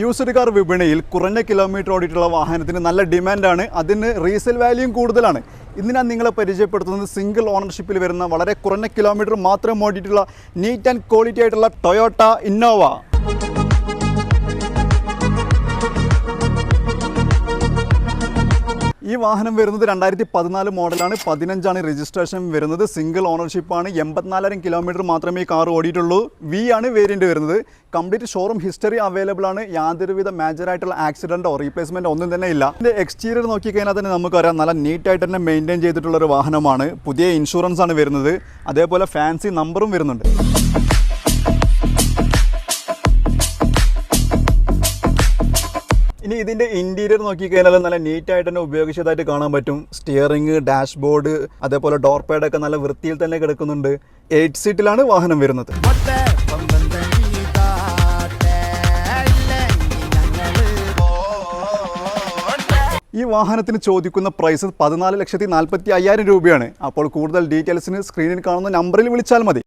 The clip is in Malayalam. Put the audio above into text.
യൂസ്ഡ് കാർ വിപണിയിൽ കുറഞ്ഞ കിലോമീറ്റർ ഓടിയിട്ടുള്ള വാഹനത്തിന് നല്ല ഡിമാൻഡാണ്. അതിന് റീസെയിൽ വാല്യൂയും കൂടുതലാണ്. ഇന്ന് ഞാൻ നിങ്ങളെ പരിചയപ്പെടുത്തുന്നത് സിംഗിൾ ഓണർഷിപ്പിൽ വരുന്ന വളരെ കുറഞ്ഞ കിലോമീറ്റർ മാത്രം ഓടിയിട്ടുള്ള നീറ്റ് ആൻഡ് ക്വാളിറ്റി ആയിട്ടുള്ള ടൊയോട്ട ഇന്നോവ. ഈ വാഹനം വരുന്നത് 2014 മോഡലാണ്. 15 രജിസ്ട്രേഷൻ വരുന്നത്. സിംഗിൾ ഓണർഷിപ്പാണ്. 84,000 കിലോമീറ്റർ മാത്രമേ ഈ കാർ ഓടിയിട്ടുള്ളൂ. വി ആണ് വേരിയൻറ്റ് വരുന്നത്. കംപ്ലീറ്റ് ഷോറൂം ഹിസ്റ്ററി അവൈലബിൾ ആണ്. യാതൊരുവിധ മേജറായിട്ടുള്ള ആക്സിഡൻറ്റോ റീപ്ലേസ്മെൻറ്റോ ഒന്നും തന്നെ ഇല്ല. ഇതിൻ്റെ എക്സ്റ്റീരിയർ നോക്കിക്കഴിഞ്ഞാൽ തന്നെ നമുക്കറിയാം നല്ല നീറ്റായിട്ട് തന്നെ മെയിൻറ്റെയിൻ ചെയ്തിട്ടുള്ളൊരു വാഹനമാണ്. പുതിയ ഇൻഷുറൻസ് ആണ് വരുന്നത്. അതേപോലെ ഫാൻസി നമ്പറും വരുന്നുണ്ട്. ഇനി ഇതിൻ്റെ ഇൻറ്റീരിയർ നോക്കിക്കഴിഞ്ഞാൽ നല്ല നീറ്റായിട്ട് തന്നെ ഉപയോഗിച്ചതായിട്ട് കാണാൻ പറ്റും. സ്റ്റിയറിംഗ്, ഡാഷ്ബോർഡ്, അതേപോലെ ഡോർ പാഡൊക്കെ നല്ല വൃത്തിയിൽ തന്നെ കിടക്കുന്നുണ്ട്. 8 സീറ്റിലാണ് വാഹനം വരുന്നത്. ഈ വാഹനത്തിന് ചോദിക്കുന്ന പ്രൈസ് 14,45,000 രൂപയാണ്. അപ്പോൾ കൂടുതൽ ഡീറ്റെയിൽസിന് സ്ക്രീനിൽ കാണുന്ന നമ്പറിൽ വിളിച്ചാൽ മതി.